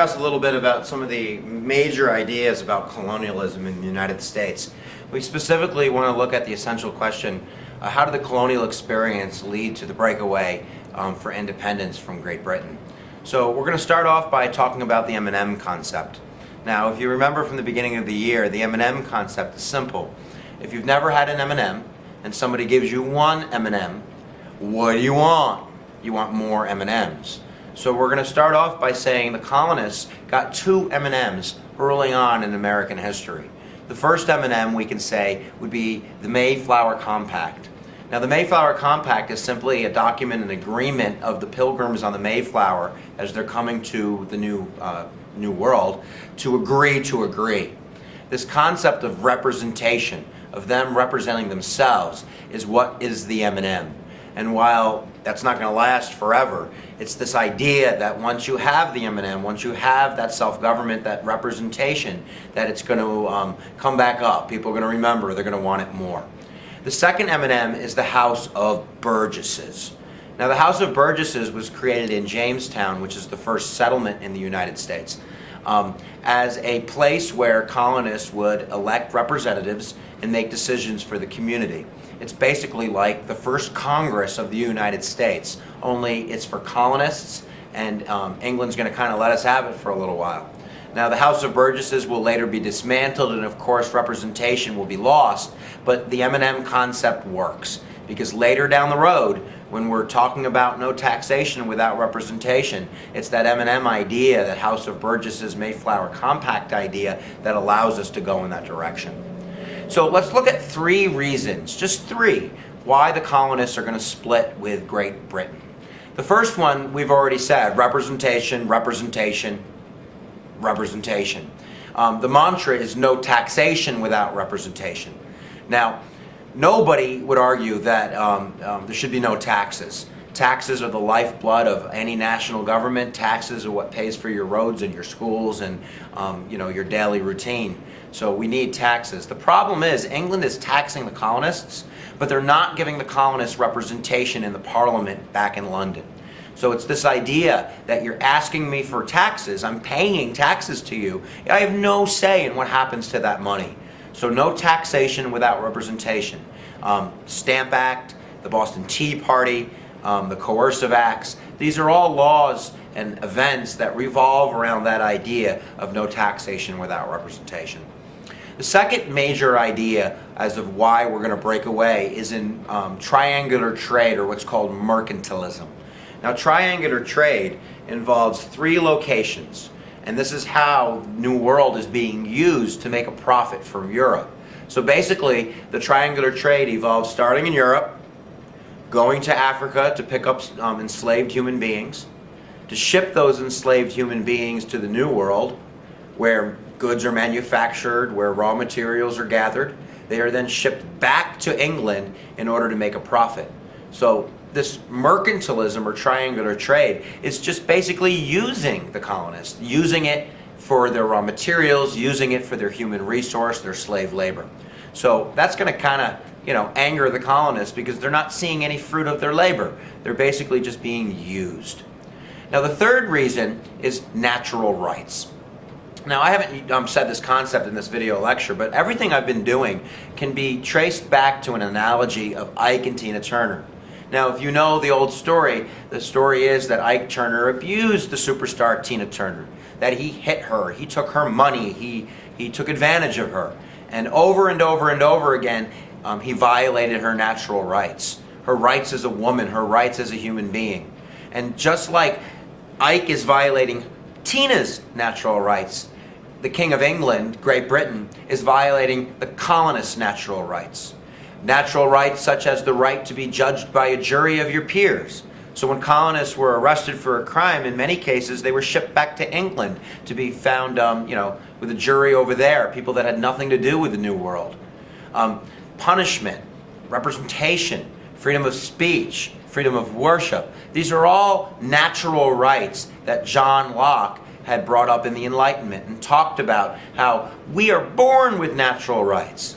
discuss a little bit about some of the major ideas about colonialism in the United States. We specifically want to look at the essential question, how did the colonial experience lead to the breakaway for independence from Great Britain? So we're going to start off by talking about the M&M concept. Now, if you remember from the beginning of the year, the M&M concept is simple. If you've never had an M&M and somebody gives you one M&M, what do you want? You want more M&Ms. So we're going to start off by saying the colonists got two M&Ms early on in American history. The first M&M we can say would be the Mayflower Compact. Now the Mayflower Compact is simply a document, an agreement of the pilgrims on the Mayflower as they're coming to the New World to agree. This concept of representation, of them representing themselves, is what is the M&M. And while that's not going to last forever, it's this idea that once you have the M&M, once you have that self-government, that representation, that it's going to come back up. People are going to remember, they're going to want it more. The second M&M is the House of Burgesses. Now the House of Burgesses was created in Jamestown, which is the first settlement in the United States, as a place where colonists would elect representatives and make decisions for the community. It's basically like the first Congress of the United States, only it's for colonists, and England's going to kind of let us have it for a little while. Now the House of Burgesses will later be dismantled, and of course representation will be lost, but the M&M concept works, because later down the road, when we're talking about no taxation without representation, it's that M&M idea, that House of Burgesses Mayflower Compact idea, that allows us to go in that direction. So let's look at three reasons, just three, why the colonists are going to split with Great Britain. The first one we've already said, representation, representation, representation. The mantra is no taxation without representation. Now, nobody would argue that there should be no taxes. Taxes are the lifeblood of any national government. Taxes are what pays for your roads and your schools and your daily routine. So we need taxes. The problem is England is taxing the colonists, but they're not giving the colonists representation in the Parliament back in London. So it's this idea that you're asking me for taxes, I'm paying taxes to you, I have no say in what happens to that money. So no taxation without representation. Stamp Act, the Boston Tea Party, the Coercive Acts, these are all laws and events that revolve around that idea of no taxation without representation. The second major idea as of why we're going to break away is in triangular trade, or what's called mercantilism. Now triangular trade involves three locations, and this is how New World is being used to make a profit from Europe. So basically the triangular trade evolves starting in Europe, going to Africa to pick up enslaved human beings, to ship those enslaved human beings to the New World, where goods are manufactured, where raw materials are gathered. They are then shipped back to England in order to make a profit. So this mercantilism or triangular trade is just basically using the colonists, using it for their raw materials, using it for their human resource, their slave labor. So that's going to kind of anger the colonists, because they're not seeing any fruit of their labor. They're basically just being used. Now the third reason is natural rights. Now I haven't said this concept in this video lecture, but everything I've been doing can be traced back to an analogy of Ike and Tina Turner. Now if you know the old story, the story is that Ike Turner abused the superstar Tina Turner, that he hit her, he took her money, he took advantage of her, and over and over and over again he violated her natural rights. Her rights as a woman, her rights as a human being. And just like Ike is violating Tina's natural rights, the King of England, Great Britain, is violating the colonists' natural rights. Natural rights such as the right to be judged by a jury of your peers. So when colonists were arrested for a crime, in many cases they were shipped back to England to be found with a jury over there, people that had nothing to do with the New World. Punishment, representation, freedom of speech, freedom of worship. These are all natural rights that John Locke had brought up in the Enlightenment and talked about how we are born with natural rights.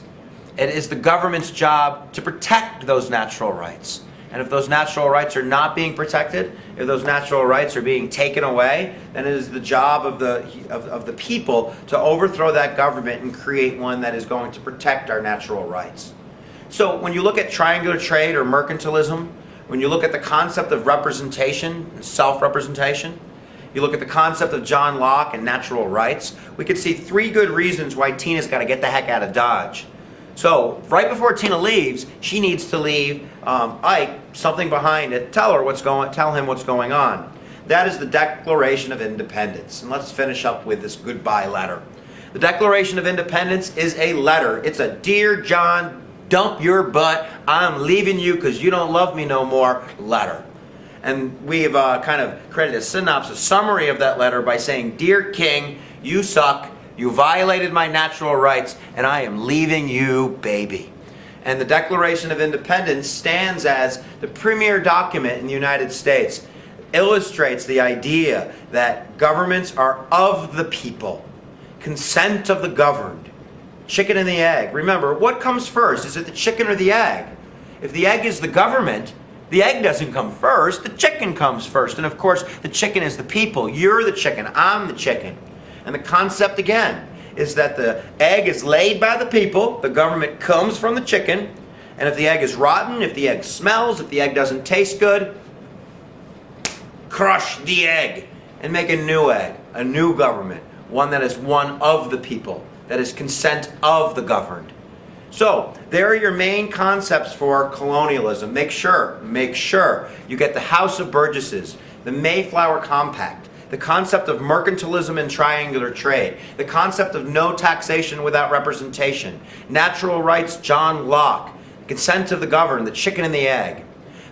It is the government's job to protect those natural rights. And if those natural rights are not being protected, if those natural rights are being taken away, then it is the job of the people to overthrow that government and create one that is going to protect our natural rights. So when you look at triangular trade or mercantilism, when you look at the concept of representation and self-representation, you look at the concept of John Locke and natural rights, we could see 3 good reasons why Tina's got to get the heck out of Dodge. So right before Tina leaves, she needs to leave Ike something behind it. Tell him what's going on. That is the Declaration of Independence. And let's finish up with this goodbye letter. The Declaration of Independence is a letter. It's a "Dear John, dump your butt. I'm leaving you because you don't love me no more" letter. And we've kind of created a synopsis, summary of that letter by saying, "Dear King, you suck. You violated my natural rights, and I am leaving you, baby." And the Declaration of Independence stands as the premier document in the United States. It illustrates the idea that governments are of the people, consent of the governed, chicken and the egg. Remember, what comes first? Is it the chicken or the egg? If the egg is the government, the egg doesn't come first, the chicken comes first. And of course, the chicken is the people. You're the chicken, I'm the chicken. And the concept, again, is that the egg is laid by the people, the government comes from the chicken, and if the egg is rotten, if the egg smells, if the egg doesn't taste good, crush the egg and make a new egg, a new government, one that is one of the people, that is consent of the governed. So, there are your main concepts for colonialism. Make sure you get the House of Burgesses, the Mayflower Compact, the concept of mercantilism and triangular trade, the concept of no taxation without representation, natural rights, John Locke, consent of the governed, the chicken and the egg.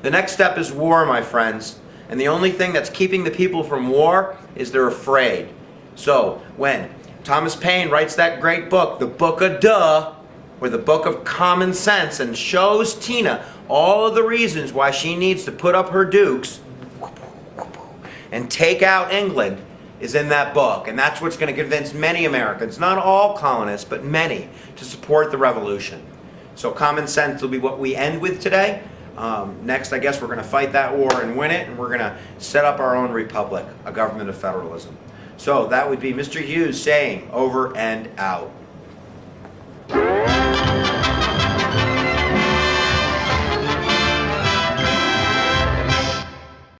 The next step is war, my friends. And the only thing that's keeping the people from war is they're afraid. So, when Thomas Paine writes that great book, the Book of Duh, or the Book of Common Sense, and shows Tina all of the reasons why she needs to put up her dukes and take out England, is in that book. And that's what's going to convince many Americans, not all colonists, but many, to support the revolution. So common sense will be what we end with today. Next, I guess we're going to fight that war and win it, and we're going to set up our own republic, a government of federalism. So that would be Mr. Hughes saying, over and out.